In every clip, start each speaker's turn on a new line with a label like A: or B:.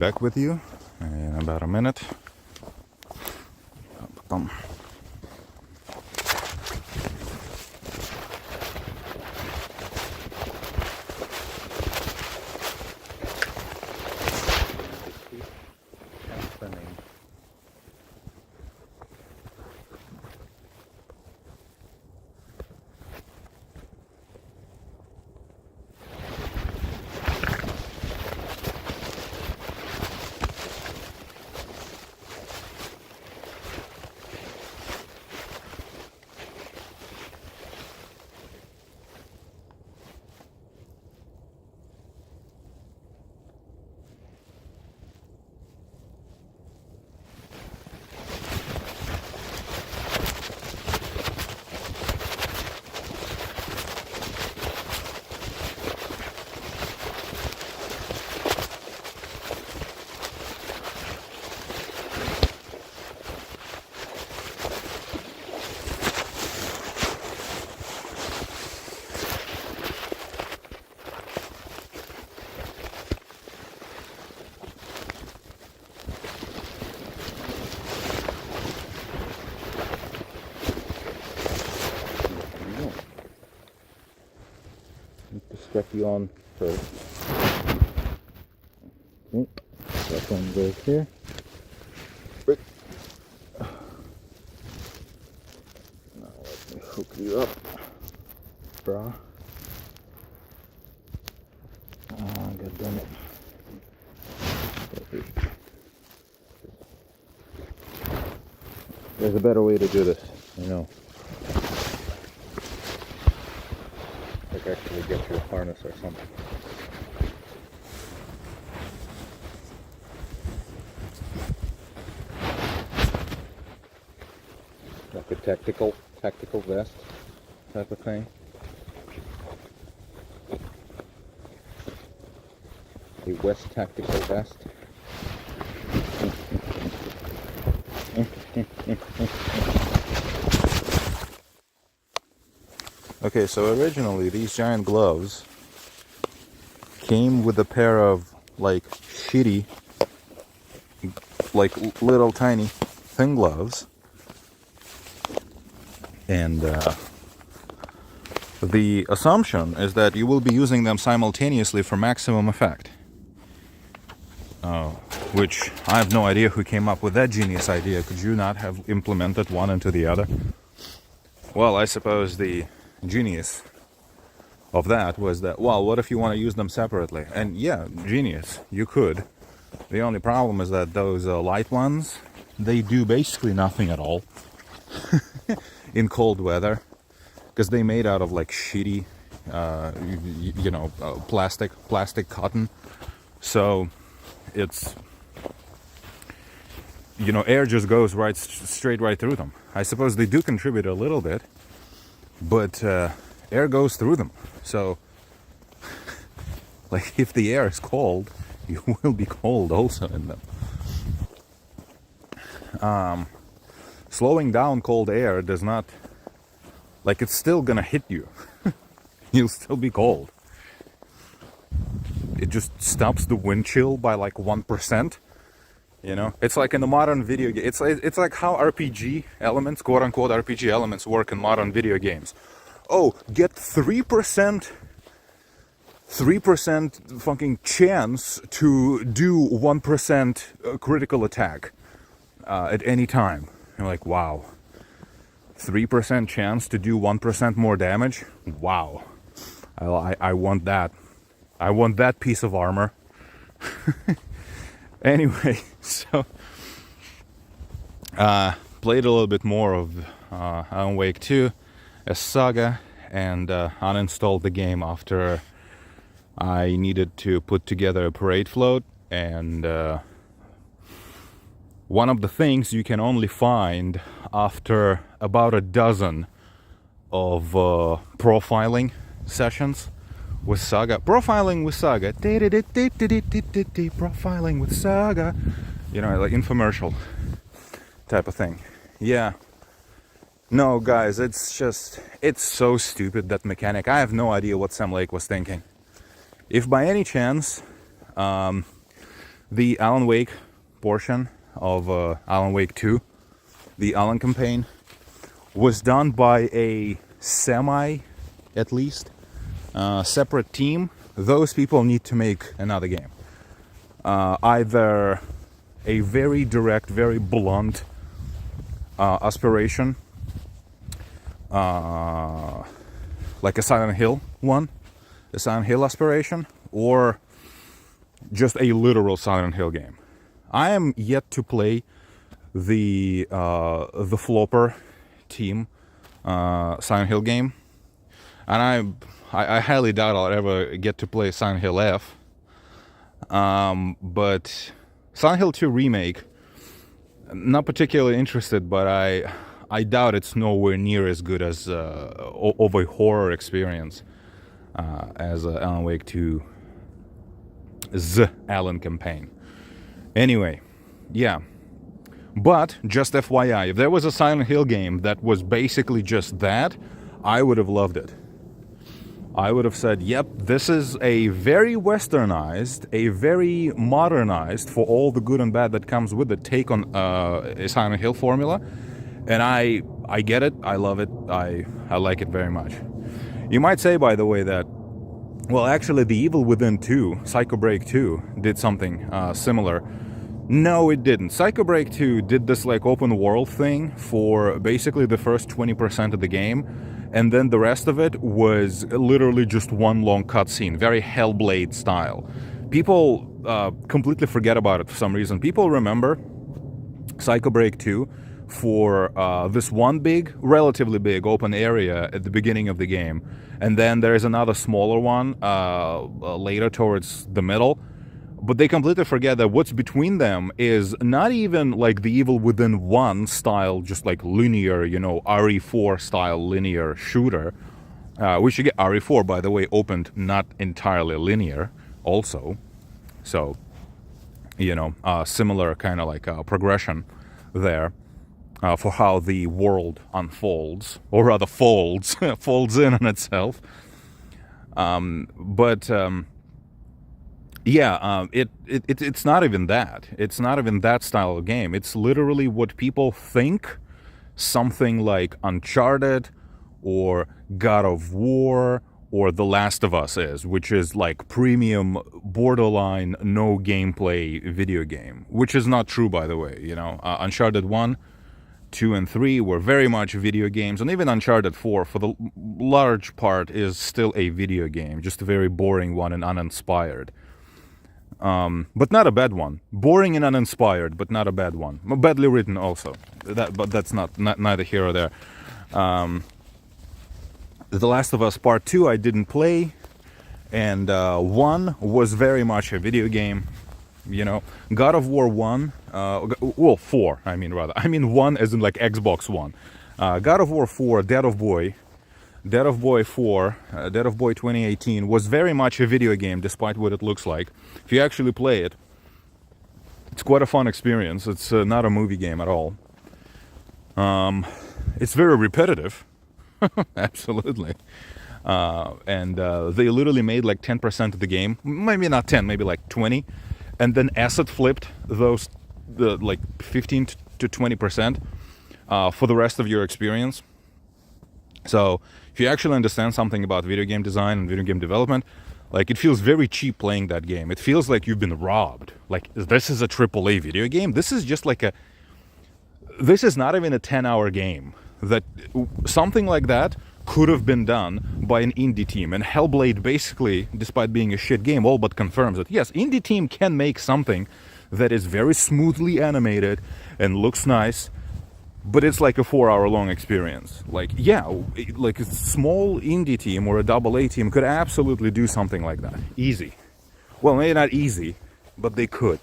A: Back with you in about a minute. Strap you on first. Okay, that one goes here. Now let me hook you up, bra. God damn it. There's a better way to do this, I know. Like actually get your harness or something. Like a tactical vest type of thing. A West tactical vest. Okay, so originally these giant gloves came with a pair of like shitty, like little tiny thin gloves, and the assumption is that you will be using them simultaneously for maximum effect. Which I have no idea who came up with that genius idea. Could you not have implemented one into the other? Well, I suppose the genius of that was that, well, what if you want to use them separately? And yeah, genius, you could. The only problem is that those light ones, they do basically nothing at all in cold weather, because they made out of like shitty, plastic cotton. So it's, air just goes straight right through them. I suppose they do contribute a little bit, but air goes through them. So, like, if the air is cold, you will be cold also in them. Slowing down cold air does not, like, it's still gonna hit you. You'll still be cold. It just stops the wind chill by like 1%. It's like in the modern video game. It's like how RPG elements, quote unquote RPG elements, work in modern video games. Oh, get 3% fucking chance to do 1% critical attack at any time. You're like, wow, 3% chance to do 1% more damage. Wow, I want that. I want that piece of armor. Anyway, so played a little bit more of Alan Wake 2 as Saga, and uninstalled the game after I needed to put together a parade float. And one of the things you can only find after about a dozen of profiling sessions with Saga. Profiling with Saga. Profiling with Saga. Like infomercial type of thing. Yeah. No, guys, it's so stupid, that mechanic. I have no idea what Sam Lake was thinking. If by any chance the Alan Wake portion of Alan Wake 2, the Alan campaign, was done by a at least, separate team. Those people need to make another game. Either a very direct, very blunt aspiration, like a Silent Hill one, a Silent Hill aspiration, or just a literal Silent Hill game. I am yet to play the Flopper team Silent Hill game, and I highly doubt I'll ever get to play Silent Hill F. But Silent Hill 2 Remake, not particularly interested, but I doubt it's nowhere near as good as of a horror experience as Alan Wake 2's Alan campaign. Anyway, yeah. But, just FYI, if there was a Silent Hill game that was basically just that, I would have loved it. I would have said, yep, this is a very westernized, a very modernized, for all the good and bad that comes with it, take on a Silent Hill formula. And I get it, I love it, I like it very much. You might say, by the way, that, well, actually, The Evil Within 2, Psycho Break 2, did something similar. No, it didn't. Psycho Break 2 did this like open world thing for basically the first 20% of the game, and then the rest of it was literally just one long cutscene, very Hellblade style. People completely forget about it for some reason. People remember Psycho Break 2 for this one relatively big open area at the beginning of the game, and then there's another smaller one later towards the middle. But they completely forget that what's between them is not even like the Evil Within 1 style, just like linear, RE4 style linear shooter. We should get RE4, by the way, opened not entirely linear also. So, similar kind of like progression there for how the world unfolds, or rather folds, folds in on itself. It's not even that. It's not even that style of game. It's literally what people think something like Uncharted or God of War or The Last of Us is, which is like premium, borderline, no gameplay video game, which is not true, by the way. Uncharted 1, 2, and 3 were very much video games, and even Uncharted 4, for the large part, is still a video game, just a very boring one and uninspired. But not a bad one. Boring and uninspired, but not a bad one. Badly written also. But that's not neither here or there. The Last of Us Part 2 I didn't play, and 1 was very much a video game. God of War 1, 4, I mean 1 as in like Xbox One. God of War 4, Dead of Boy 4, Dead of Boy 2018 was very much a video game, despite what it looks like. If you actually play it, it's quite a fun experience. It's not a movie game at all. It's very repetitive, absolutely. And they literally made like 10% of the game, maybe not 10, maybe like 20, and then asset flipped the like 15 to 20% for the rest of your experience. So if you actually understand something about video game design and video game development, like, it feels very cheap playing that game. It feels like you've been robbed. Like, this is a AAA video game. This is just like this is not even a 10-hour game. That something like that could have been done by an indie team. And Hellblade basically, despite being a shit game, all but confirms that, yes, indie team can make something that is very smoothly animated and looks nice, but it's like a 4-hour-long experience. Like, yeah, like a small indie team or a AA team could absolutely do something like that. Easy. Well, maybe not easy, but they could.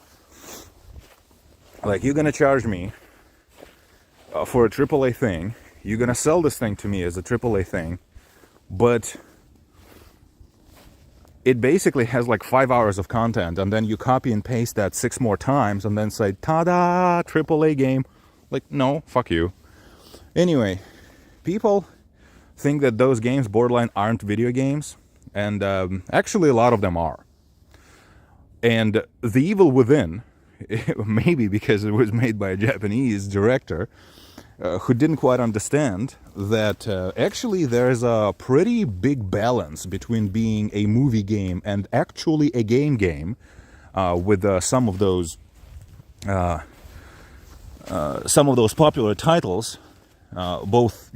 A: Like, you're gonna charge me for a AAA thing. You're gonna sell this thing to me as a AAA thing, but it basically has like 5 hours of content, and then you copy and paste that 6 more times and then say, ta-da, AAA game. Like, no, fuck you. Anyway, people think that those games borderline aren't video games, and actually a lot of them are. And The Evil Within, maybe because it was made by a Japanese director who didn't quite understand that actually there's a pretty big balance between being a movie game and actually a game with some of those popular titles, both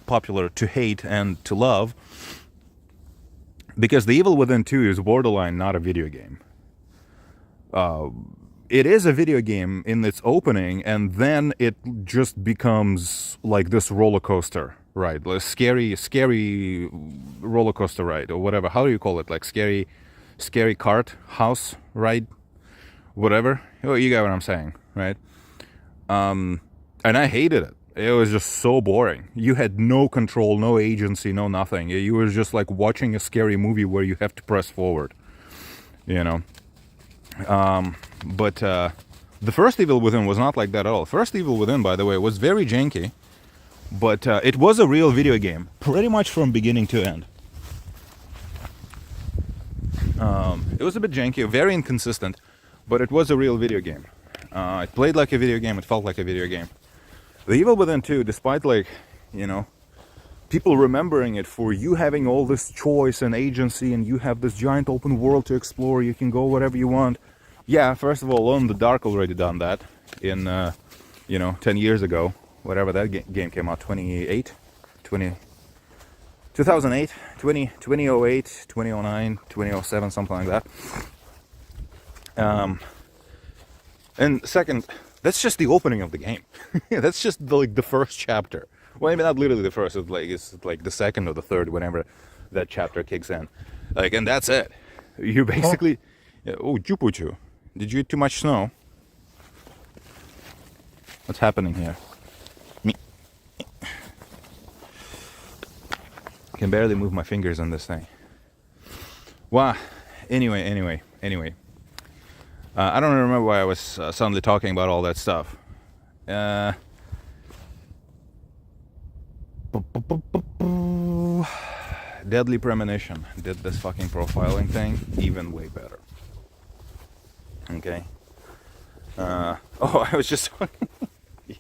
A: popular to hate and to love, because The Evil Within 2 is borderline not a video game. It is a video game in its opening, and then it just becomes like this roller coaster ride, like scary roller coaster ride, or whatever. How do you call it? Like scary cart house ride, whatever. Oh, you get what I'm saying, right? And I hated it. It was just so boring. You had no control, no agency, no nothing. You were just like watching a scary movie where you have to press forward, But the first Evil Within was not like that at all. First Evil Within, by the way, was very janky, but it was a real video game, pretty much from beginning to end. It was a bit janky, very inconsistent, but it was a real video game. It played like a video game, it felt like a video game. The Evil Within 2, despite people remembering it for you having all this choice and agency, and you have this giant open world to explore, you can go wherever you want. Yeah, first of all, Alone in the Dark already done that in, 10 years ago, whatever that game came out, 2008, 2008, 2009, 2007, something like that. And second, that's just the opening of the game. That's just the first chapter. Well, maybe not literally the first. It's like the second or the third, whenever that chapter kicks in. And that's it. You basically. Oh, Jupuchu, did you eat too much snow? What's happening here? I can barely move my fingers on this thing. Wow. Anyway. I don't remember why I was suddenly talking about all that stuff. Deadly Premonition did this fucking profiling thing even way better. Okay. I was just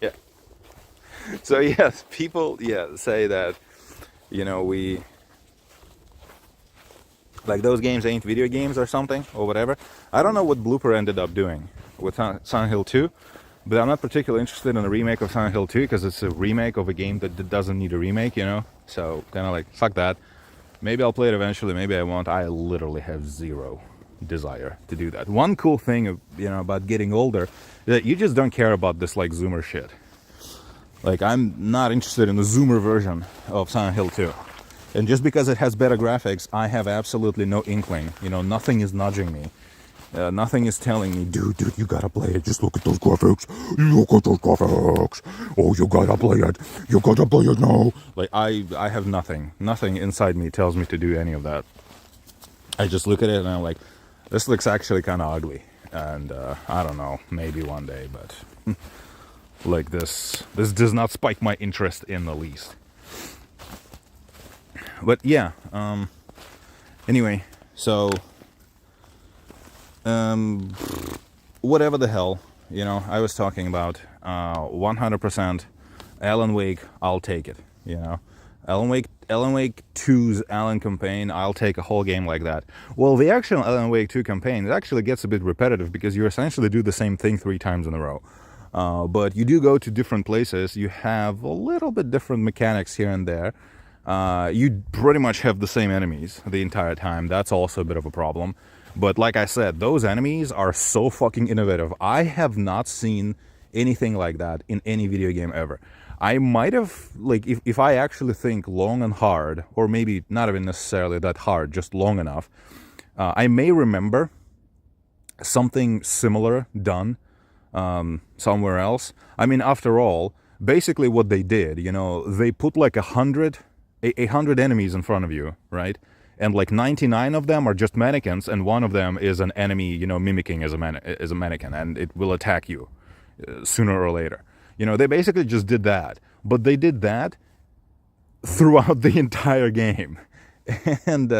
A: yeah. So yes, people say that we like those games ain't video games or something or whatever. I don't know what Blooper ended up doing with Silent Hill 2, but I'm not particularly interested in a remake of Silent Hill 2 because it's a remake of a game that doesn't need a remake, So kind of like fuck that. Maybe I'll play it eventually. Maybe I won't. I literally have zero desire to do that. One cool thing, about getting older, is that you just don't care about this like Zoomer shit. Like I'm not interested in the Zoomer version of Silent Hill 2. And just because it has better graphics, I have absolutely no inkling. Nothing is nudging me. Nothing is telling me, dude, you gotta play it. Just look at those graphics. Look at those graphics. Oh, you gotta play it. You gotta play it now. Like, I have nothing. Nothing inside me tells me to do any of that. I just look at it and I'm like, this looks actually kind of ugly. And I don't know, maybe one day, but like this does not spike my interest in the least. But yeah, anyway, so whatever the hell, I was talking about 100% Alan Wake, I'll take it, Alan Wake 2's Alan campaign, I'll take a whole game like that. Well, the actual Alan Wake 2 campaign, it actually gets a bit repetitive because you essentially do the same thing 3 times in a row. But you do go to different places, you have a little bit different mechanics here and there. You pretty much have the same enemies the entire time. That's also a bit of a problem. But like I said, those enemies are so fucking innovative. I have not seen anything like that in any video game ever. I might have, if I actually think long and hard, or maybe not even necessarily that hard, just long enough, I may remember something similar done somewhere else. I mean, after all, basically what they did, they put like 100 enemies in front of you, right? And like 99 of them are just mannequins, and one of them is an enemy, mimicking as a mannequin, and it will attack you sooner or later. They basically just did that, but they did that throughout the entire game. And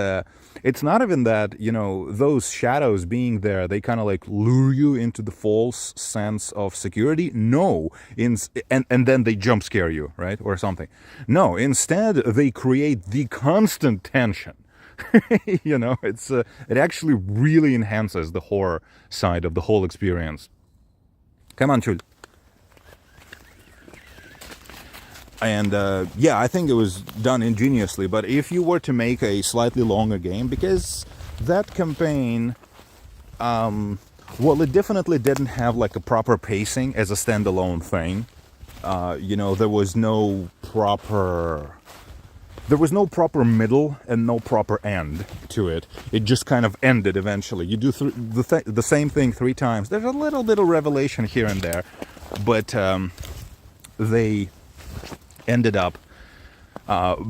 A: it's not even that, you know, those shadows being there, they kind of like lure you into the false sense of security. No. And then they jump scare you, right? Or something. No, instead they create the constant tension. You know, it actually really enhances the horror side of the whole experience. Come on, Chul. And yeah, I think it was done ingeniously. But if you were to make a slightly longer game, because that campaign, well, it definitely didn't have like a proper pacing as a standalone thing. You know, there was no proper middle and no proper end to it. It just kind of ended eventually. You do the same thing 3 times. There's a little bit of revelation here and there, but they ended up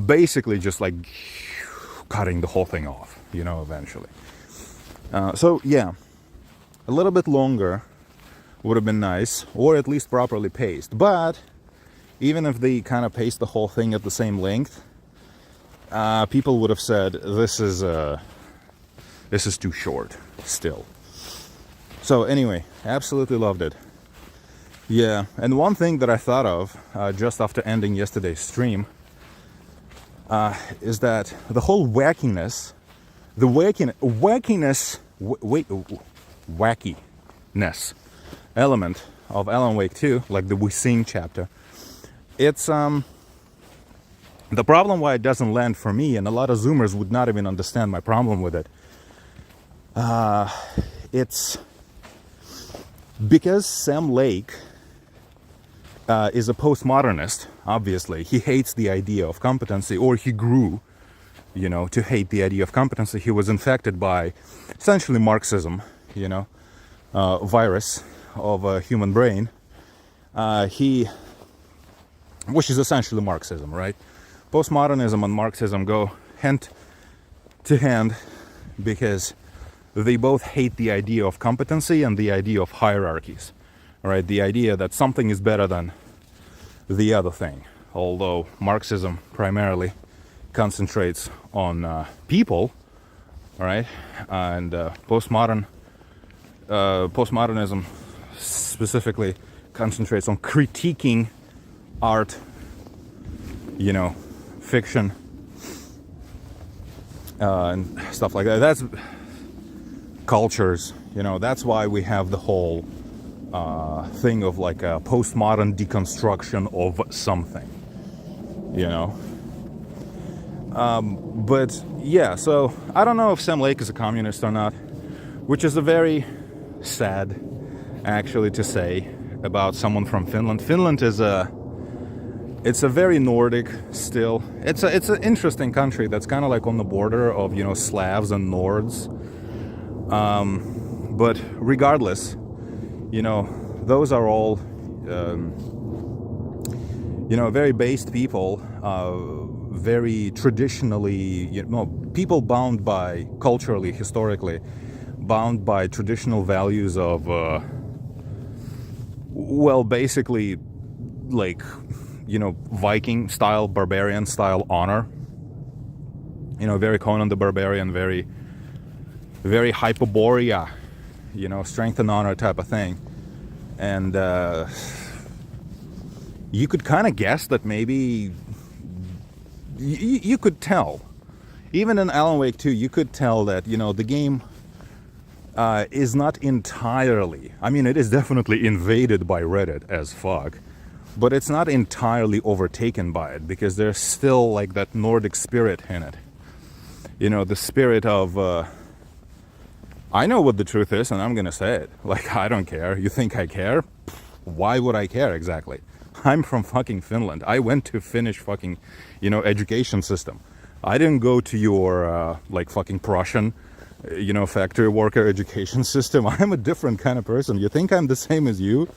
A: basically just like cutting the whole thing off, you know, eventually. So yeah, a little bit longer would have been nice, or at least properly paced. But even if they kind of paced the whole thing at the same length, people would have said this is too short still. So anyway, absolutely loved it. Yeah, and one thing that I thought of just after ending yesterday's stream is that the whole wackiness element of Alan Wake 2, like the We Sing chapter, it's the problem why it doesn't land for me, and a lot of Zoomers would not even understand my problem with it. It's because Sam Lake is a postmodernist. Obviously, he hates the idea of competency, or he grew, you know, to hate the idea of competency. He was infected by essentially Marxism, you know, virus of a human brain. Which is essentially Marxism, right? Postmodernism and Marxism go hand to hand because they both hate the idea of competency and the idea of hierarchies, right? The idea that something is better than the other thing. Although Marxism primarily concentrates on people, right? And postmodernism specifically concentrates on critiquing art, you know, fiction, and stuff like that. That's cultures, you know. That's why we have the whole thing of like a postmodern deconstruction of something, you know. But yeah, so I don't know if Sam Lake is a communist or not, which is a very sad, actually, to say about someone from Finland. Finland is it's a very Nordic still. It's an interesting country that's kind of like on the border of, you know, Slavs and Nords. But regardless, you know, those are all, you know, very based people, very traditionally, you know, people bound by, culturally, historically, bound by traditional values of, well, basically, like, you know, Viking style, barbarian style honor. You know, very Conan the Barbarian, very, very Hyperborea, you know, strength and honor type of thing. And you could kind of guess that maybe you could tell, even in Alan Wake 2, you could tell that, you know, the game is not entirely, I mean, it is definitely invaded by Reddit as fuck, but it's not entirely overtaken by it, because there's still like that Nordic spirit in it. You know, the spirit of, I know what the truth is and I'm gonna say it. Like, I don't care. You think I care? Why would I care exactly? I'm from fucking Finland. I went to Finnish fucking, you know, education system. I didn't go to your, like, fucking Prussian, you know, factory worker education system. I'm a different kind of person. You think I'm the same as you?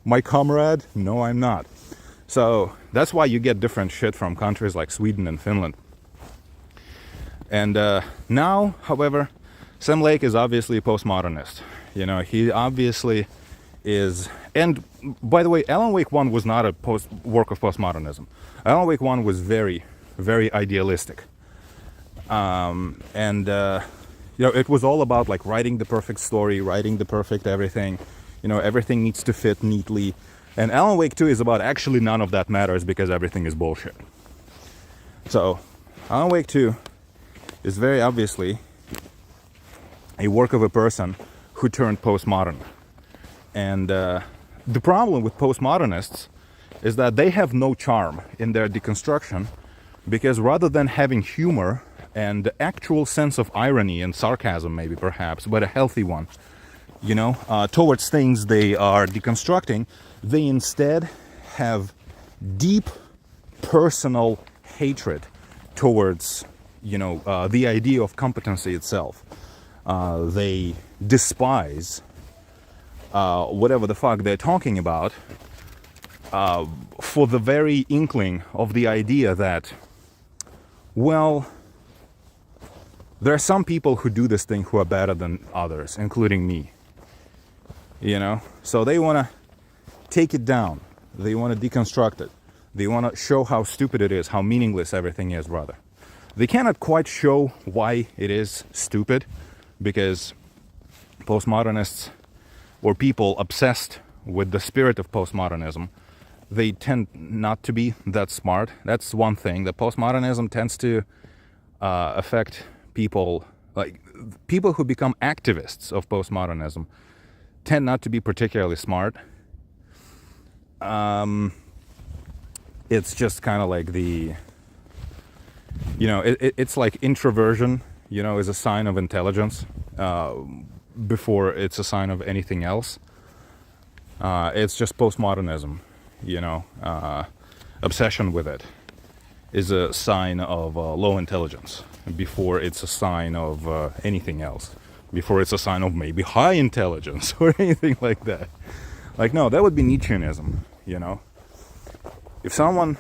A: My comrade? No, I'm not. So that's why you get different shit from countries like Sweden and Finland. And now, however, Sam Lake is obviously a postmodernist. You know, he obviously is. And by the way, Alan Wake 1 was not a work of postmodernism. Alan Wake 1 was very, very idealistic. It was all about like writing the perfect story, writing the perfect everything. Everything needs to fit neatly. And Alan Wake 2 is about actually none of that matters because everything is bullshit. So, Alan Wake 2 is very obviously a work of a person who turned postmodern. And the problem with postmodernists is that they have no charm in their deconstruction, because rather than having humor and the actual sense of irony and sarcasm, maybe perhaps, but a healthy one, towards things they are deconstructing, they instead have deep personal hatred towards, the idea of competency itself. They despise whatever the fuck they're talking about for the very inkling of the idea that, well, there are some people who do this thing who are better than others, including me. So they want to take it down. They want to deconstruct it. They want to show how stupid it is, how meaningless everything is, rather. They cannot quite show why it is stupid, because postmodernists or people obsessed with the spirit of postmodernism, they tend not to be that smart. That's one thing. That postmodernism tends to affect people, like people who become activists of postmodernism tend not to be particularly smart. It's just kind of like it's like introversion, is a sign of intelligence before it's a sign of anything else. It's just postmodernism, obsession with it is a sign of low intelligence before it's a sign of anything else, before it's a sign of maybe high intelligence or anything like that. Like, no, that would be Nietzscheanism, If someone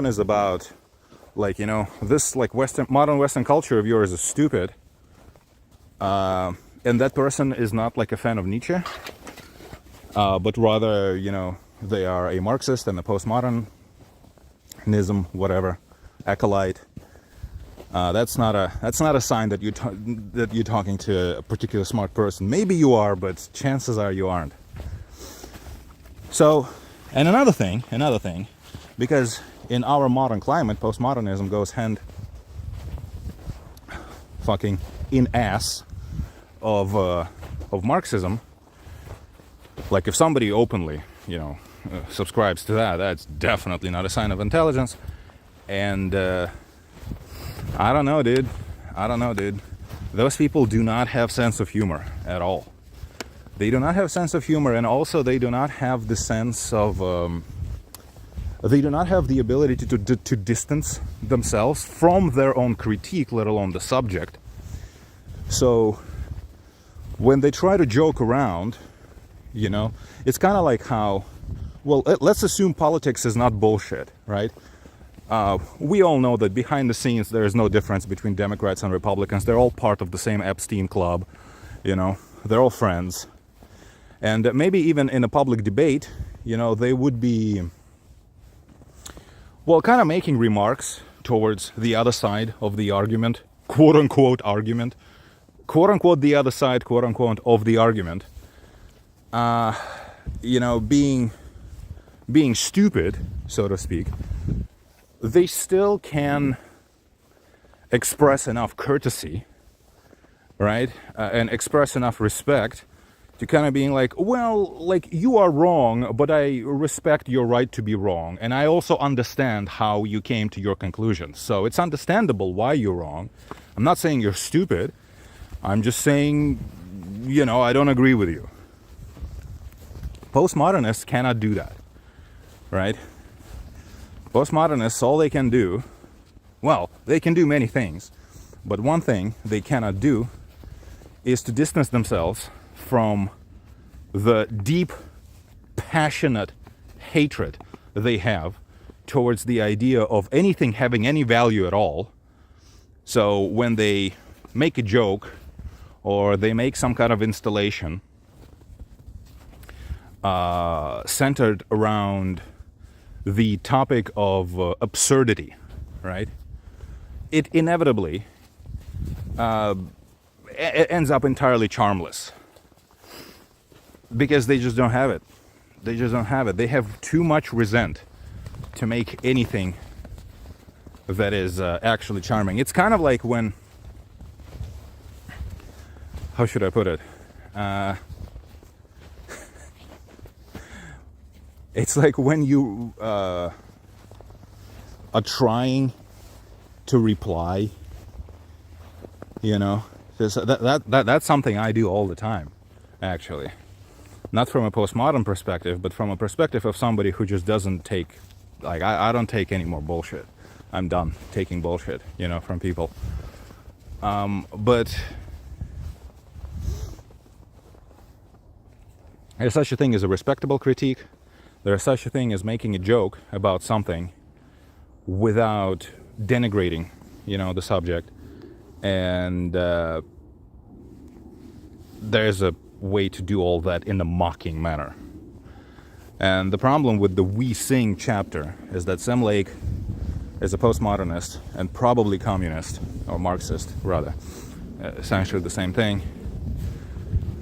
A: is about, like, this like modern Western culture of yours is stupid, and that person is not like a fan of Nietzsche, but rather, they are a Marxist and a postmodernism, whatever, acolyte. That's not a sign that you're talking to a particular smart person. Maybe you are, but chances are you aren't. So, and another thing, because in our modern climate, postmodernism goes hand fucking in ass of Marxism. Like, if somebody openly, subscribes to that, that's definitely not a sign of intelligence. And I don't know, dude. Those people do not have sense of humor at all. They do not have sense of humor, and also they do not have the sense of they do not have the ability to distance themselves from their own critique, let alone the subject. So when they try to joke around, it's kind of like how, well, let's assume politics is not bullshit, right? We all know that behind the scenes there is no difference between Democrats and Republicans. They're all part of the same Epstein club, they're all friends. And maybe even in a public debate, they would be, well, kind of making remarks towards the other side of the argument, quote-unquote argument, quote-unquote the other side, quote-unquote of the argument, being stupid, so to speak. They still can express enough courtesy, right, and express enough respect to kind of being like, well, like, you are wrong, but I respect your right to be wrong, and I also understand how you came to your conclusions. So it's understandable why you're wrong. I'm not saying you're stupid. I'm just saying, I don't agree with you. Postmodernists cannot do that, right? Postmodernists, all they can do, well, they can do many things, but one thing they cannot do is to distance themselves from the deep, passionate hatred they have towards the idea of anything having any value at all. So when they make a joke or they make some kind of installation centered around the topic of absurdity, right? It inevitably it ends up entirely charmless because they just don't have it. They just don't have it. They have too much resent to make anything that is actually charming. It's kind of like when, how should I put it? It's like when you are trying to reply, you know. That's something I do all the time, actually. Not from a postmodern perspective, but from a perspective of somebody who just doesn't take, like, I don't take any more bullshit. I'm done taking bullshit, you know, from people. But there's such a thing as a respectable critique. There's such a thing as making a joke about something without denigrating, you know, the subject. And there's a way to do all that in a mocking manner. And the problem with the We Sing chapter is that Sam Lake is a postmodernist and probably communist, or Marxist rather, essentially the same thing.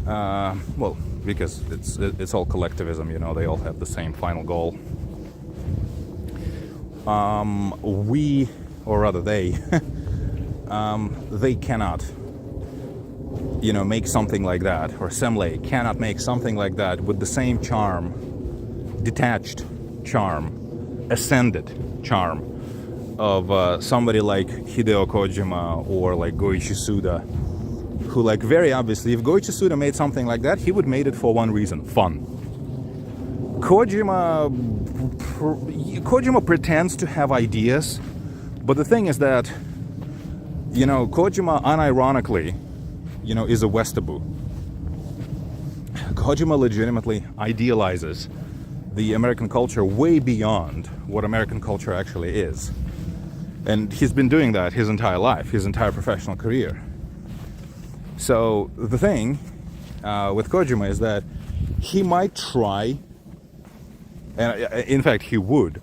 A: Well, because it's all collectivism, you know, they all have the same final goal. We, or rather they, they cannot, you know, make something like that, or Semley cannot make something like that with the same charm, detached charm, ascended charm of somebody like Hideo Kojima or like Goichi Suda, who, like, very obviously, if Goichi Suda made something like that, he would made it for one reason: fun. Kojima pretends to have ideas, but the thing is that, you know, Kojima unironically, you know, is a Westerbo. Kojima legitimately idealizes the American culture way beyond what American culture actually is. And he's been doing that his entire life, his entire professional career. So the thing with Kojima is that he might try, and in fact he would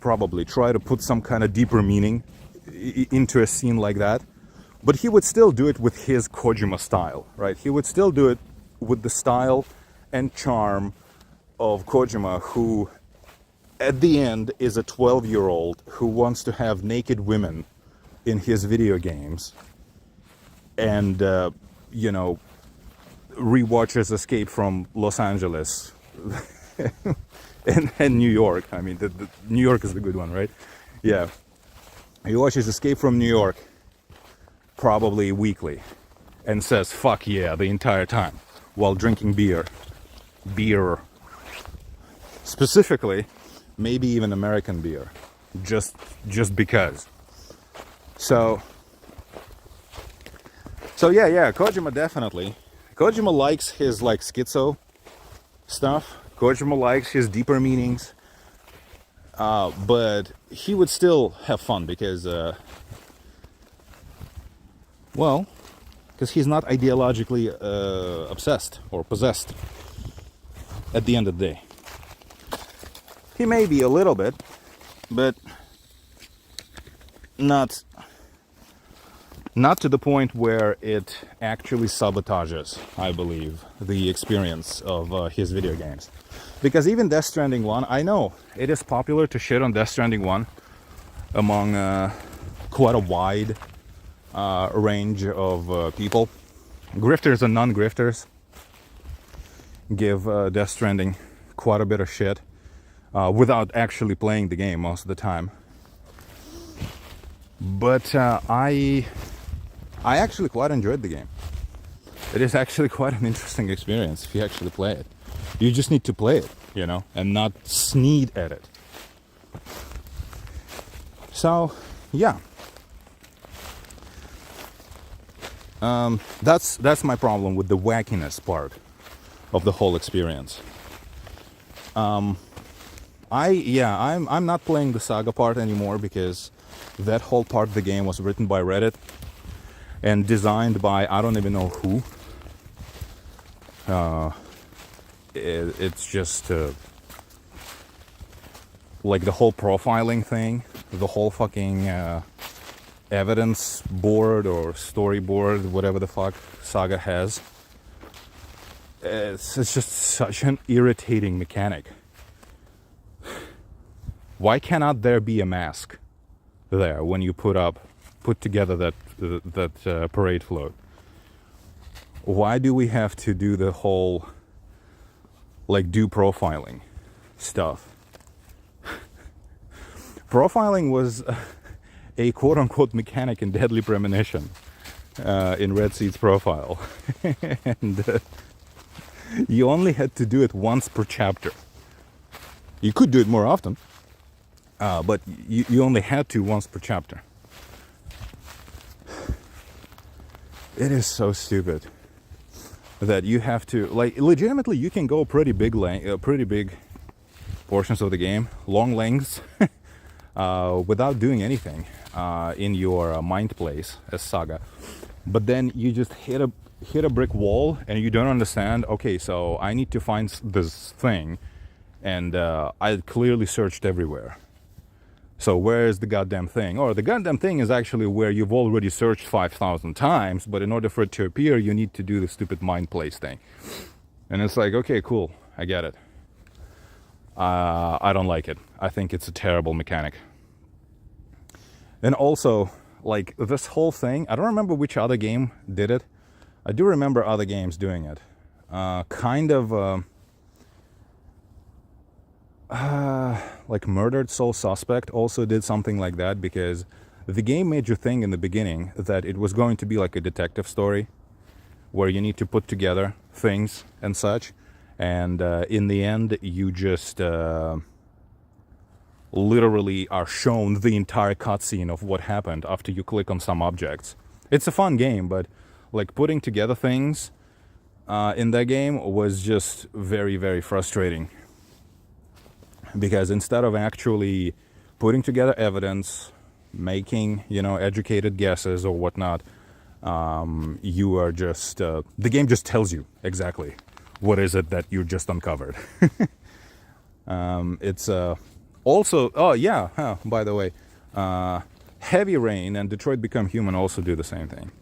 A: probably try to put some kind of deeper meaning into a scene like that, but he would still do it with his Kojima style, right? He would still do it with the style and charm of Kojima, who at the end is a 12-year-old who wants to have naked women in his video games and you know, rewatches Escape from Los Angeles and New York. I mean, the New York is the good one, right? Yeah. He watches Escape from New York probably weekly and says fuck yeah the entire time while drinking beer. Specifically, maybe even American beer. Just because. So yeah, Kojima definitely. Kojima likes his, like, schizo stuff. Kojima likes his deeper meanings. But he would still have fun because, well, because he's not ideologically obsessed or possessed at the end of the day. He may be a little bit, but not to the point where it actually sabotages, I believe, the experience of his video games. Because even Death Stranding 1, I know it is popular to shit on Death Stranding 1 among quite a wide range of people. Grifters and non-grifters give Death Stranding quite a bit of shit without actually playing the game most of the time. But I actually quite enjoyed the game. It is actually quite an interesting experience if you actually play it. You just need to play it, you know, and not sneed at it. So, yeah. That's my problem with the wackiness part of the whole experience. I'm not playing the saga part anymore because that whole part of the game was written by Reddit and designed by I don't even know who. It's just like the whole profiling thing, the whole fucking evidence board or storyboard, whatever the fuck Saga has. It's just such an irritating mechanic. Why cannot there be a mask there when you put together that parade float? Why do we have to do the whole do profiling stuff? Profiling was a quote-unquote mechanic in Deadly Premonition in Red Seed's profile. And you only had to do it once per chapter. You could do it more often, but you only had to once per chapter. It is so stupid that you have to, legitimately you can go pretty big portions of the game, long lengths, without doing anything in your mind place as Saga. But then you just hit a brick wall and you don't understand, okay, so I need to find this thing, and I clearly searched everywhere. So where is the goddamn thing? Or the goddamn thing is actually where you've already searched 5,000 times, but in order for it to appear, you need to do the stupid mind place thing. And it's like, okay, cool, I get it. I don't like it. I think it's a terrible mechanic. And also, this whole thing, I don't remember which other game did it. I do remember other games doing it. Murdered Soul Suspect also did something like that, because the game made you think in the beginning that it was going to be like a detective story where you need to put together things and such, and in the end you just literally are shown the entire cutscene of what happened after you click on some objects. It's a fun game, but putting together things in that game was just very, very frustrating. Because instead of actually putting together evidence, making, educated guesses or whatnot, you are just, the game just tells you exactly what is it that you just uncovered. It's also, by the way, Heavy Rain and Detroit Become Human also do the same thing.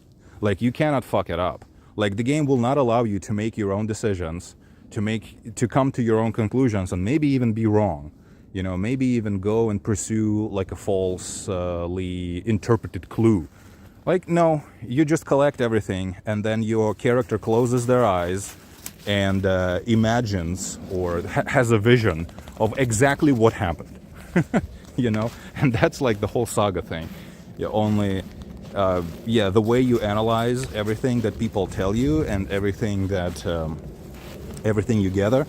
A: You cannot fuck it up. The game will not allow you to make your own decisions, to come to your own conclusions, and maybe even be wrong. Maybe even go and pursue a falsely interpreted clue. No, you just collect everything, and then your character closes their eyes and imagines or has a vision of exactly what happened. And that's the whole Saga thing. The way you analyze everything that people tell you and everything you gather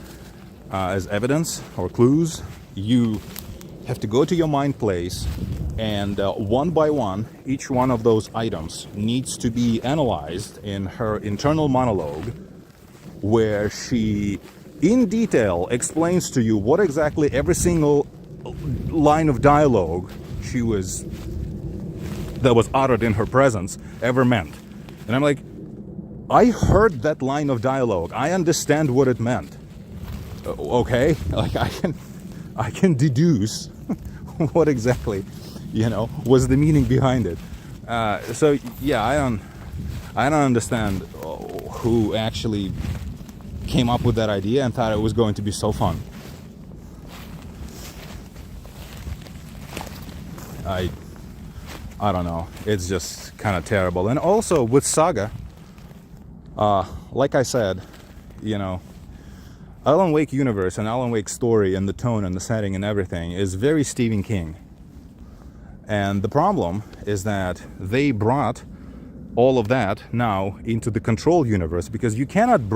A: as evidence or clues, you have to go to your mind place, and one by one, each one of those items needs to be analyzed in her internal monologue, where she in detail explains to you what exactly every single line of dialogue that was uttered in her presence ever meant. And I'm like, I heard that line of dialogue. I understand what it meant. Okay, I can deduce what exactly, was the meaning behind it. So yeah, I don't understand who actually came up with that idea and thought it was going to be so fun. I don't know. It's just kind of terrible. And also with Saga, like I said, Alan Wake universe and Alan Wake story and the tone and the setting and everything is very Stephen King. And the problem is that they brought all of that now into the Control universe, because you cannot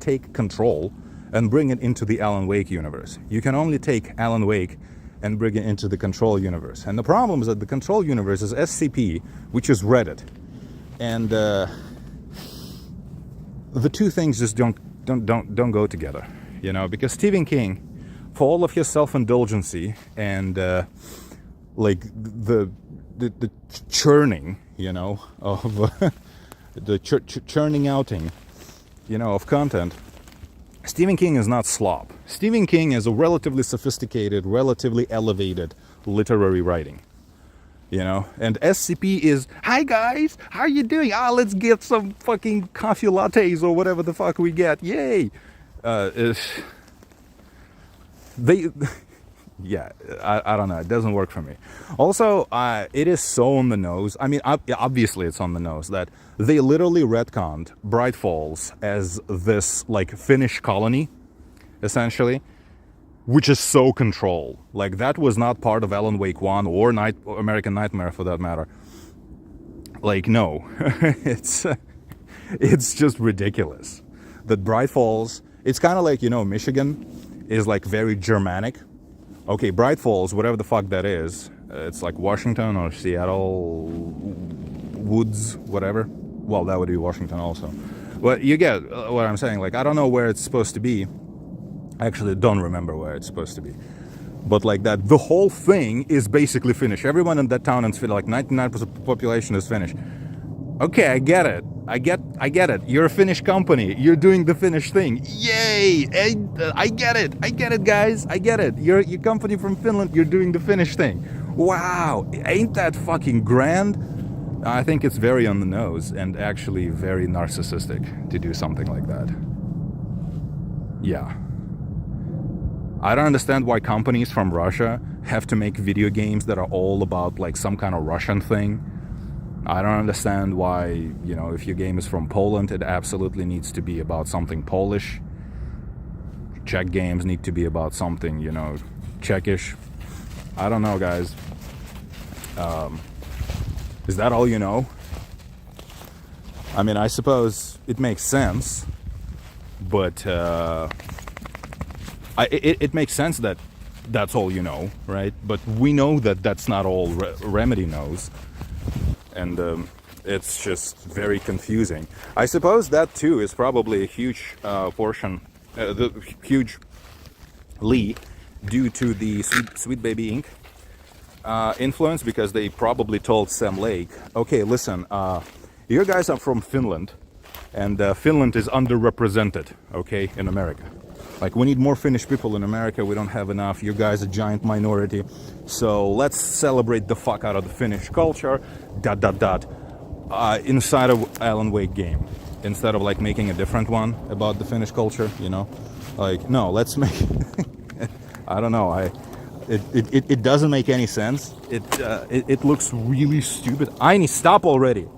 A: take Control and bring it into the Alan Wake universe. You can only take Alan Wake and bring it into the Control universe. And the problem is that the Control universe is SCP, which is Reddit. And the two things just don't go together, because Stephen King, for all of his self-indulgency and the churning, of the churning outing, of content, Stephen King is not slop. Stephen King is a relatively sophisticated, relatively elevated literary writing. you know. And SCP is, hi guys, how are you doing? Let's get some fucking coffee lattes or whatever the fuck we get. Yay! They, yeah, I don't know. It doesn't work for me. Also, it is so on the nose. I mean, obviously it's on the nose that they literally retconned Bright Falls as this like Finnish colony, essentially, which is so controlled. Like that was not part of Alan Wake 1 or American Nightmare for that matter. Like no, it's just ridiculous that Bright Falls. It's kind of like, you know, Michigan is like very Germanic. Okay, Bright Falls, whatever the fuck that is, it's like Washington or Seattle Woods, whatever. Well, that would be Washington also. But you get what I'm saying. Like, I don't know where it's supposed to be. I actually don't remember where it's supposed to be. But like that, the whole thing is basically Finnish. Everyone in that town is Finnish. Like 99% of the population is Finnish. Okay, I get it. I get it. You're a Finnish company. You're doing the Finnish thing. Yay! I get it. I get it, guys. I get it. You're a company from Finland. You're doing the Finnish thing. Wow! Ain't that fucking grand? I think it's very on the nose and actually very narcissistic to do something like that. Yeah. I don't understand why companies from Russia have to make video games that are all about like some kind of Russian thing. I don't understand why, you know, if your game is from Poland, it absolutely needs to be about something Polish. Czech games need to be about something, you know, Czechish. I don't know, guys. Is that all you know? I mean, I suppose it makes sense, but it makes sense that that's all you know, right? But we know that that's not all Remedy knows. And it's just very confusing. I suppose that too is probably a huge portion, the huge due to the Sweet Baby Inc. Influence, because they probably told Sam Lake, okay, listen, you guys are from Finland, and Finland is underrepresented, okay, in America. Like, we need more Finnish people in America. We don't have enough. You guys are a giant minority. So let's celebrate the fuck out of the Finnish culture, ... inside of Alan Wake game. Instead of, like, making a different one about the Finnish culture, you know? Like, no, let's make... I don't know. It doesn't make any sense. It looks really stupid. Aini, stop already!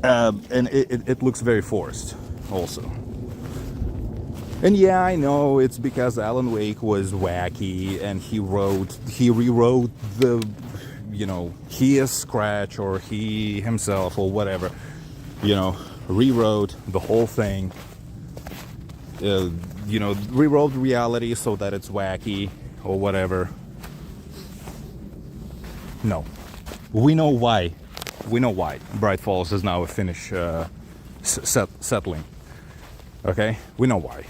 A: And it looks very forced, also. And yeah, I know it's because Alan Wake was wacky and he rewrote the, you know, he is Scratch or he himself or whatever, you know, rewrote the whole thing, you know, rewrote reality so that it's wacky or whatever. No. We know why. We know why Bright Falls is now a Finnish settling. Okay? We know why.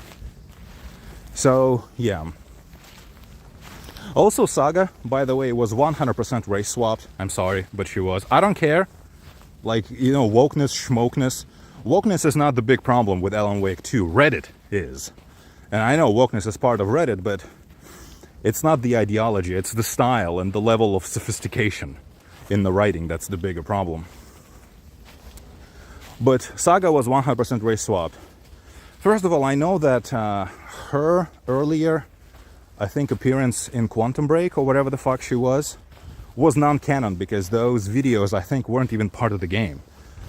A: So, yeah. Also, Saga, by the way, was 100% race swapped. I'm sorry, but she was. I don't care. Like, you know, wokeness, schmokeness. Wokeness is not the big problem with Alan Wake 2. Reddit is. And I know wokeness is part of Reddit, but it's not the ideology. It's the style and the level of sophistication in the writing that's the bigger problem. But Saga was 100% race swapped. First of all, I know that her earlier, I think, appearance in Quantum Break or whatever the fuck she was non-canon, because those videos, I think, weren't even part of the game.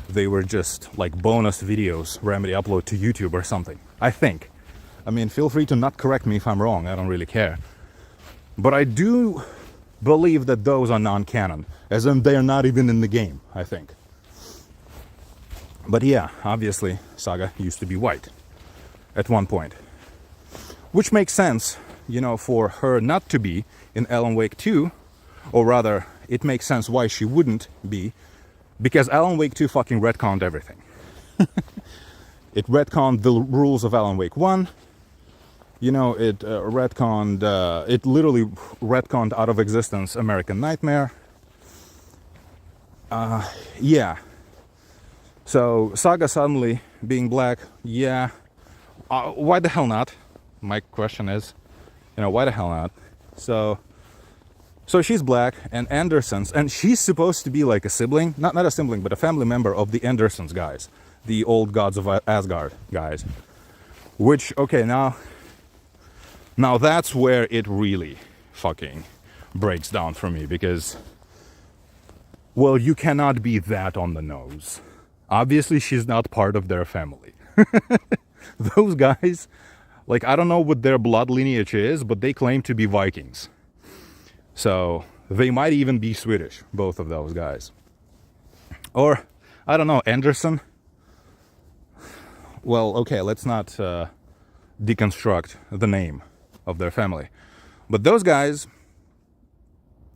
A: They were just like bonus videos Remedy upload to YouTube or something, I think. I mean, feel free to not correct me if I'm wrong, I don't really care. But I do believe that those are non-canon, as in they're not even in the game, I think. But yeah, obviously, Saga used to be white at one point. Which makes sense, you know, for her not to be in Alan Wake 2, or rather, it makes sense why she wouldn't be, because Alan Wake 2 fucking retconned everything. It retconned the rules of Alan Wake 1, you know, it retconned, it literally retconned out of existence American Nightmare. Yeah. So, Saga suddenly being black, yeah. Why the hell not? My question is, you know, why the hell not? So, So she's black, and Andersons, and she's supposed to be like a sibling, not a sibling, but a family member of the Andersons guys, the old gods of Asgard guys. Which, okay, now that's where it really fucking breaks down for me, because, well, you cannot be that on the nose. Obviously, she's not part of their family. Those guys, like, I don't know what their blood lineage is, but they claim to be Vikings. So they might even be Swedish, both of those guys. Or, I don't know, Anderson. Well, okay, let's not deconstruct the name of their family. But those guys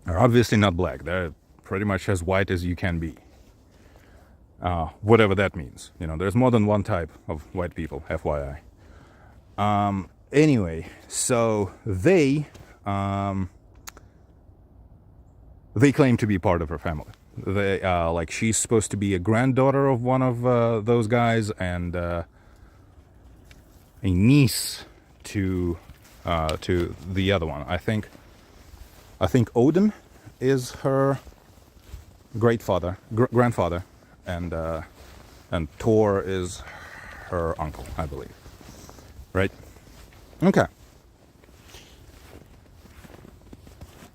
A: are obviously not black. They're pretty much as white as you can be. Whatever that means. You know, there's more than one type of white people, FYI. Anyway, so they claim to be part of her family. They like, she's supposed to be a granddaughter of one of those guys, and a niece to the other one. I think Odin is her grandfather, and Thor is her uncle, I believe. Right? Okay.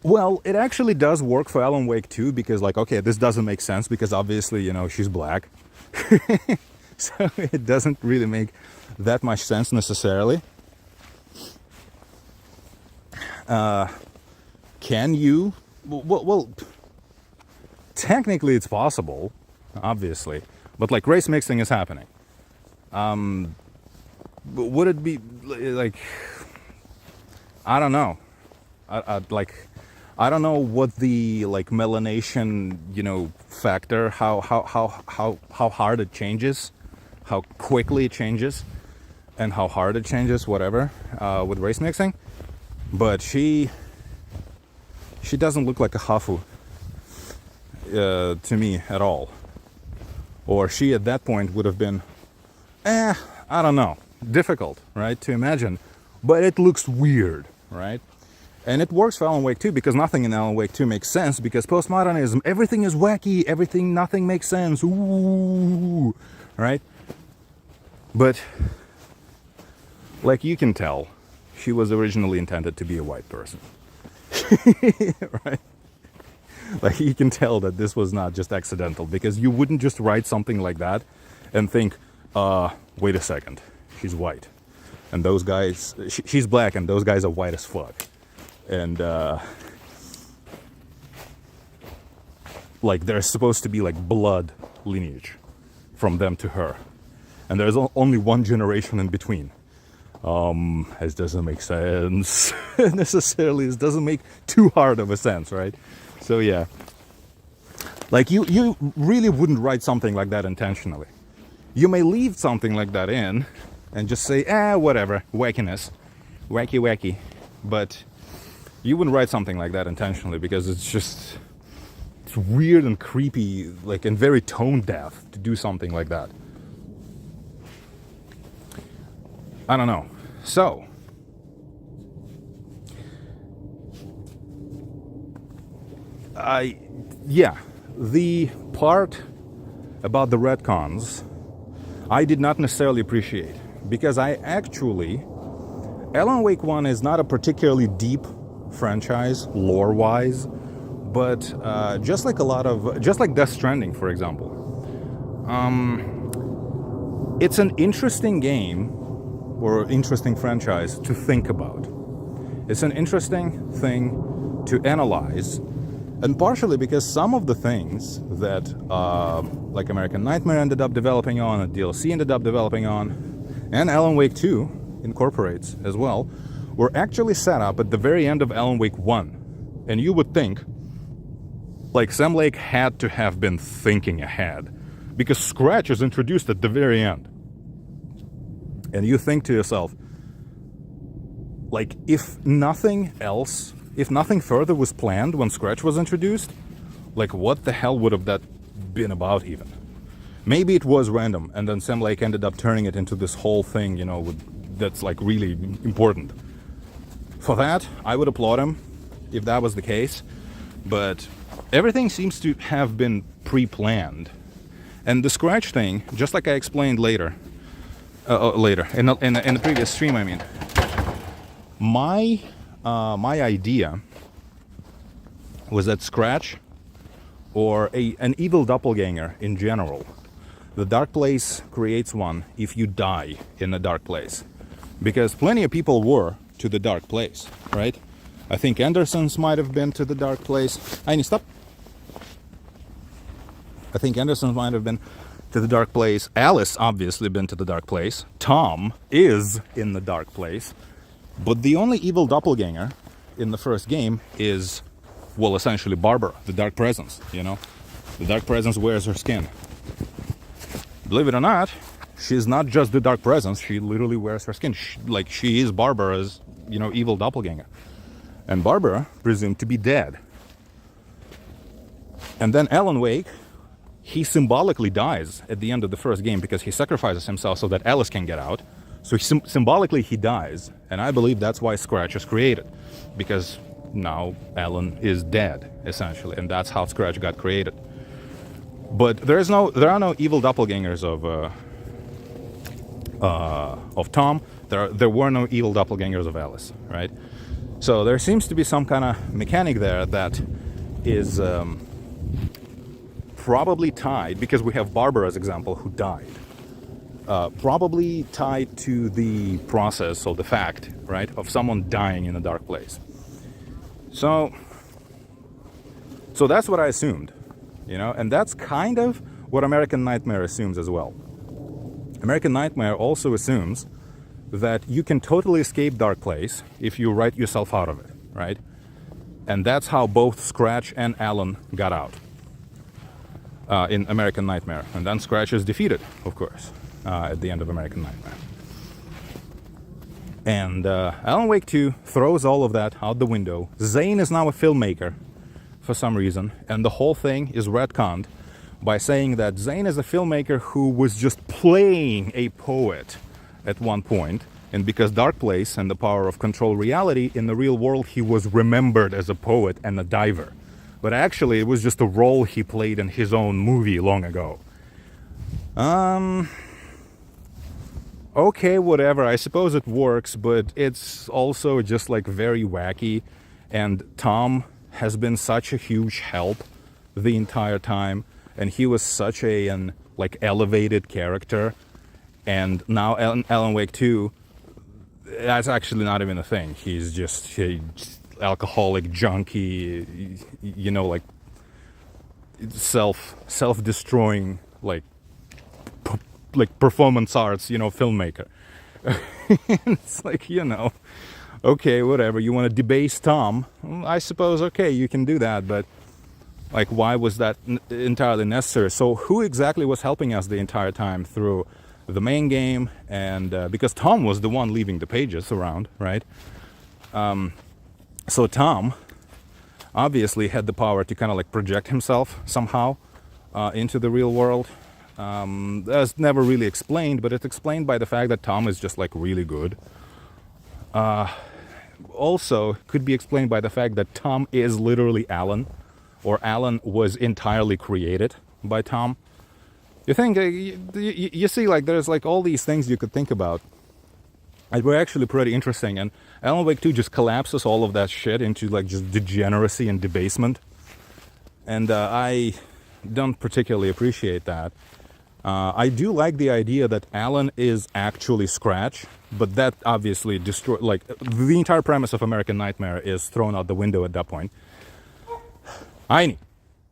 A: Well, it actually does work for Alan Wake 2, because, like, okay, this doesn't make sense because obviously, you know, she's black. So it doesn't really make that much sense necessarily. Can you? Well, technically it's possible, obviously, but like, race mixing is happening. Would it be like, I don't know. I don't know what the, like, melanation, you know, factor, how hard it changes, how quickly it changes, and how hard it changes, whatever, with race mixing. But she doesn't look like a Hafu to me at all. Or she at that point would have been, I don't know, difficult, right, to imagine. But it looks weird, right? And it works for Alan Wake 2, because nothing in Alan Wake 2 makes sense, because postmodernism, everything is wacky, nothing makes sense, ooh, right? But, like, you can tell, she was originally intended to be a white person. Right? Like, you can tell that this was not just accidental, because you wouldn't just write something like that and think, wait a second, she's white. And those guys, she's black, and those guys are white as fuck. And, like, there's supposed to be, like, blood lineage from them to her. And there's only one generation in between. It doesn't make sense necessarily. It doesn't make too hard of a sense, right? So, yeah. Like, you really wouldn't write something like that intentionally. You may leave something like that in and just say, whatever, wackiness. Wacky. But you wouldn't write something like that intentionally, because it's weird and creepy, like, and very tone deaf to do something like that. I don't know. So, the part about the retcons, I did not necessarily appreciate, because I actually, Alan Wake 1 is not a particularly deep franchise, lore-wise, but just like Death Stranding, for example, it's an interesting game, or interesting franchise to think about. It's an interesting thing to analyze, and partially because some of the things that like American Nightmare ended up developing on, and DLC ended up developing on, and Alan Wake 2 incorporates as well, were actually set up at the very end of Alan Wake 1. And you would think, like, Sam Lake had to have been thinking ahead, because Scratch is introduced at the very end. And you think to yourself, like, if nothing further was planned when Scratch was introduced, like, what the hell would have that been about even? Maybe it was random, and then Sam Lake ended up turning it into this whole thing, you know, that's, like, really important. For that, I would applaud him, if that was the case. But everything seems to have been pre-planned. And the Scratch thing, just like I explained later in the previous stream, I mean, my idea was that Scratch, or an evil doppelganger in general, the dark place creates one if you die in a dark place. Because plenty of people were to the dark place, right? I think Andersons might have been to the dark place. Stop. I think Andersons might have been to the dark place. Alice obviously been to the dark place. Tom is in the dark place. But the only evil doppelganger in the first game is, well, essentially Barbara, the dark presence, you know? The dark presence wears her skin. Believe it or not, she's not just the dark presence, she literally wears her skin. She is Barbara's, evil doppelganger. And Barbara presumed to be dead. And then Alan Wake, he symbolically dies at the end of the first game because he sacrifices himself so that Alice can get out. So symbolically he dies, and I believe that's why Scratch is created. Because now Alan is dead, essentially, and that's how Scratch got created. But there are no evil doppelgangers of Tom. There were no evil doppelgangers of Alice, right? So there seems to be some kind of mechanic there that is probably tied, because we have Barbara as example who died, probably tied to the process or the fact, right, of someone dying in a dark place. So that's what I assumed. And that's kind of what American Nightmare assumes as well. American Nightmare also assumes that you can totally escape dark place if you write yourself out of it, right? And that's how both Scratch and Alan got out in American Nightmare. And then Scratch is defeated, of course, at the end of American Nightmare. And Alan Wake 2 throws all of that out the window. Zane is now a filmmaker for some reason, and the whole thing is retconned by saying that Zane is a filmmaker who was just playing a poet at one point, and because Dark Place and the power of control reality, in the real world he was remembered as a poet and a diver. But actually it was just a role he played in his own movie long ago. Okay, whatever, I suppose it works, but it's also just like very wacky, and Tom has been such a huge help the entire time, and he was such an elevated character, and now Alan Wake 2, that's actually not even a thing. He's just a alcoholic junkie, self-destroying performance arts, filmmaker. It's okay, whatever, you want to debase Tom, I suppose, okay, you can do that, but why was that entirely necessary? So who exactly was helping us the entire time through the main game? And because Tom was the one leaving the pages around, right? So Tom obviously had the power to kind of project himself somehow into the real world. That's never really explained, but it's explained by the fact that Tom is just really good. Also could be explained by the fact that Tom is literally Alan, or Alan was entirely created by Tom. You think, you see, there's all these things you could think about. And were actually pretty interesting, and Alan Wake 2 just collapses all of that shit into just degeneracy and debasement. And I don't particularly appreciate that. I do like the idea that Alan is actually Scratch, but that obviously destroy the entire premise of American Nightmare is thrown out the window at that point.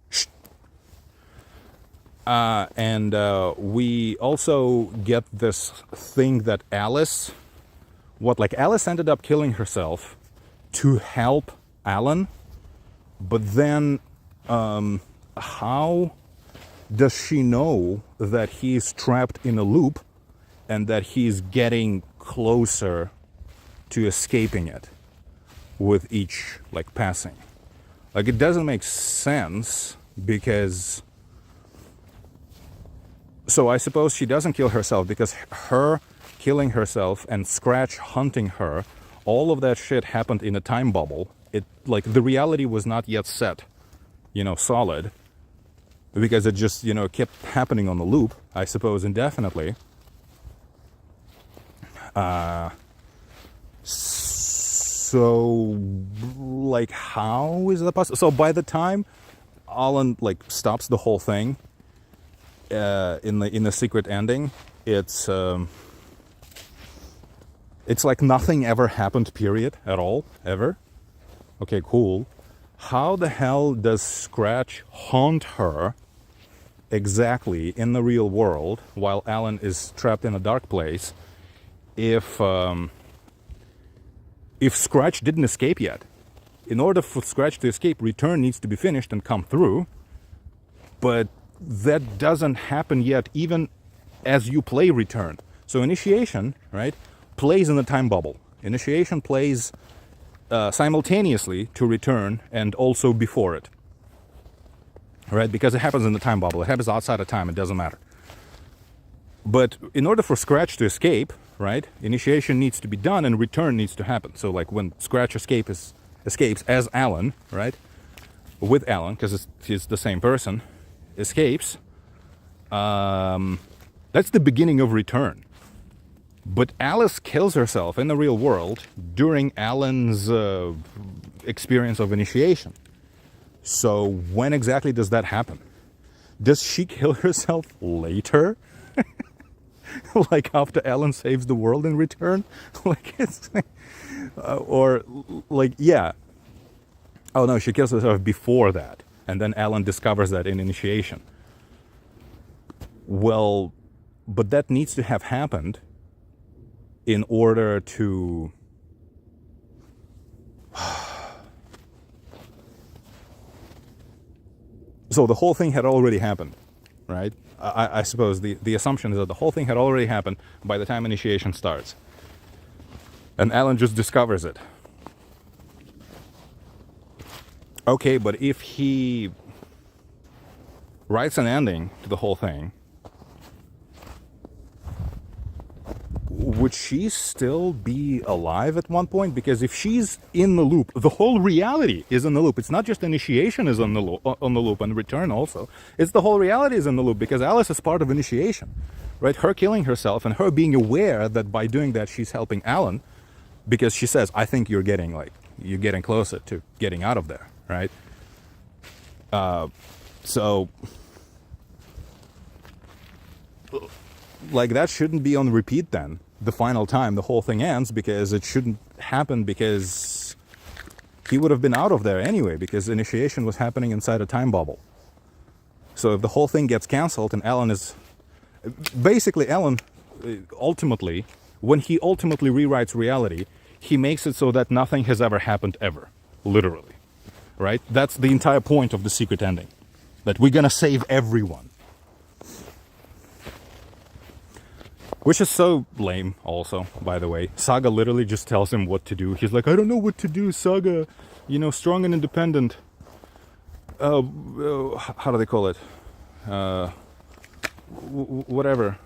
A: Shh. And we also get this thing that Alice ended up killing herself to help Alan, but then how does she know that he's trapped in a loop and that he's getting closer to escaping it with each passing? It doesn't make sense, because so I suppose she doesn't kill herself because her killing herself and Scratch hunting her, all of that shit happened in a time bubble. The reality was not yet set solid, because it just, kept happening on the loop, I suppose, indefinitely. So, like, how is that possible? So by the time Alan, like, stops the whole thing, in the secret ending, it's like nothing ever happened, period, at all, ever. Okay, cool. How the hell does Scratch haunt her exactly in the real world while Alan is trapped in a dark place if Scratch didn't escape yet? In order for Scratch to escape, Return needs to be finished and come through, but that doesn't happen yet even as you play Return. So Initiation, right, plays in the time bubble. Initiation plays simultaneously to Return and also before it, right? Because it happens in the time bubble. It happens outside of time. It doesn't matter. But in order for Scratch to escape, right, Initiation needs to be done and Return needs to happen. So like when Scratch escapes as Alan, right, with Alan, because he's the same person, escapes, that's the beginning of Return. But Alice kills herself in the real world during Alan's experience of Initiation. So when exactly does that happen? Does she kill herself later? Like after Alan saves the world in Return? Like it's or like, yeah. Oh no, she kills herself before that. And then Alan discovers that in Initiation. Well, but that needs to have happened in order to so the whole thing had already happened, right? I suppose the assumption is that the whole thing had already happened by the time Initiation starts. And Alan just discovers it. Okay, but if he writes an ending to the whole thing, would she still be alive at one point? Because if she's in the loop, the whole reality is in the loop. It's not just Initiation is on the loop and Return also. It's the whole reality is in the loop because Alice is part of Initiation, right? Her killing herself and her being aware that by doing that she's helping Alan, because she says, "I think you're getting closer to getting out of there," right? So, like that shouldn't be on repeat then. The final time the whole thing ends, because it shouldn't happen, because he would have been out of there anyway, because Initiation was happening inside a time bubble. So if the whole thing gets cancelled and Alan is basically ultimately, when he ultimately rewrites reality, he makes it so that nothing has ever happened ever, literally, right? That's the entire point of the secret ending, that we're gonna save everyone. Which is so lame also, by the way. Saga literally just tells him what to do. He's like, "I don't know what to do, Saga. Strong and independent. How do they call it? Whatever.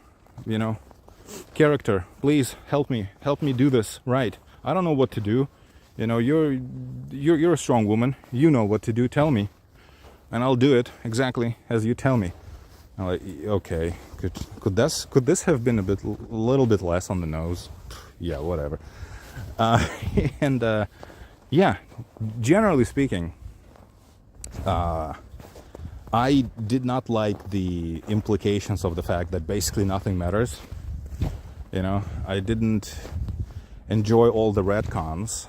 A: Character. Please help me. Help me do this right. I don't know what to do. You're a strong woman. You know what to do. Tell me. And I'll do it exactly as you tell me." I'm like, okay, could this have been a little bit less on the nose? Yeah, whatever. Yeah, generally speaking, I did not like the implications of the fact that basically nothing matters. I didn't enjoy all the retcons,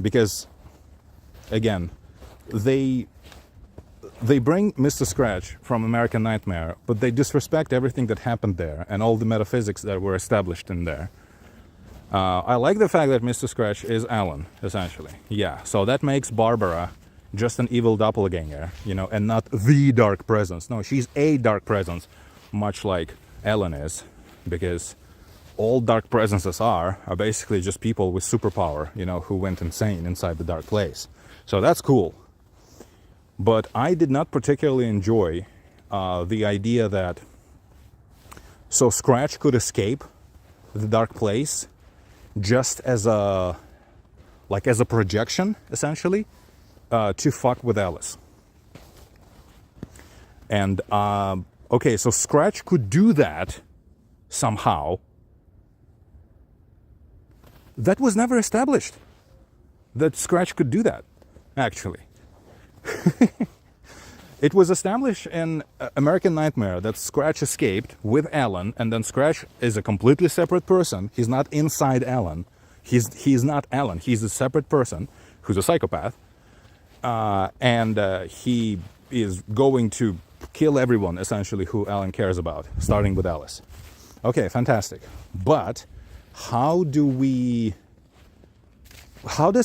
A: because again, they bring Mr. Scratch from American Nightmare, but they disrespect everything that happened there and all the metaphysics that were established in there. I like the fact that Mr. Scratch is Alan, essentially. Yeah, so that makes Barbara just an evil doppelganger, and not the dark presence. No, she's a dark presence, much like Alan is, because all dark presences are basically just people with superpower, who went insane inside the dark place. So that's cool. But I did not particularly enjoy the idea that so Scratch could escape the dark place just as a projection, essentially, to fuck with Alice. And, okay, so Scratch could do that somehow. That was never established, that Scratch could do that, actually. It was established in American Nightmare that Scratch escaped with Alan, and then Scratch is a completely separate person. He's not inside Alan. He's not Alan. He's a separate person who's a psychopath. And he is going to kill everyone, essentially, who Alan cares about, starting with Alice. Okay, fantastic. But how does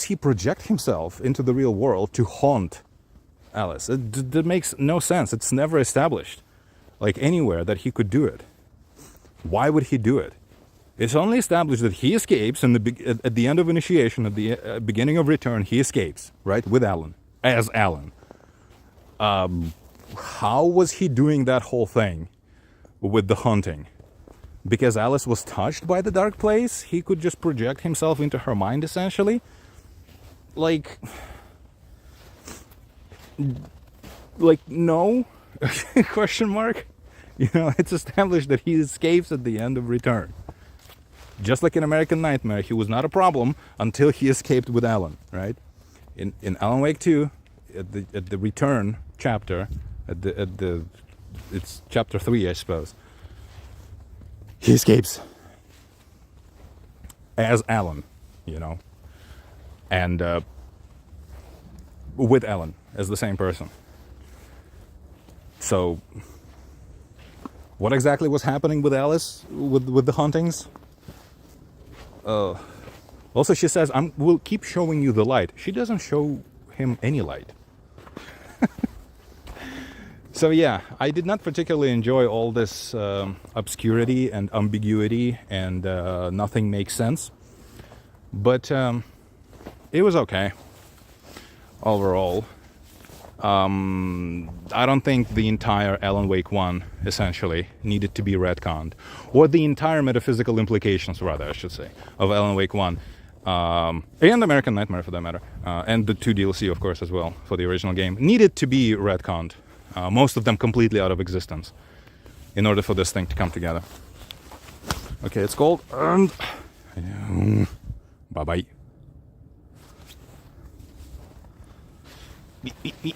A: he project himself into the real world to haunt Alice? That makes no sense. It's never established, like anywhere, that he could do it. Why would he do it? It's only established that he escapes at the end of initiation, at the beginning of return, he escapes, right, with Alan, as Alan. How was he doing that whole thing with the haunting? Because Alice was touched by the dark place, he could just project himself into her mind, essentially? Like, no? Question mark? You know, it's established that he escapes at the end of return. Just like in American Nightmare, he was not a problem until he escaped with Alan, right? In Alan Wake 2, at the return chapter, it's chapter 3, I suppose, he escapes as Alan, you know, and with Alan as the same person. So, what exactly was happening with Alice, with the hauntings? Also, she says, we'll keep showing you the light. She doesn't show him any light. So yeah, I did not particularly enjoy all this obscurity and ambiguity, and nothing makes sense. But it was okay overall. I don't think the entire Alan Wake 1, essentially, needed to be retconned. Or the entire metaphysical implications, rather, I should say, of Alan Wake 1. And American Nightmare, for that matter. And the 2 DLC, of course, as well, for the original game. Needed to be retconned. Most of them completely out of existence. In order for this thing to come together. Okay, it's called Earned. Bye-bye. Beep, beep, beep.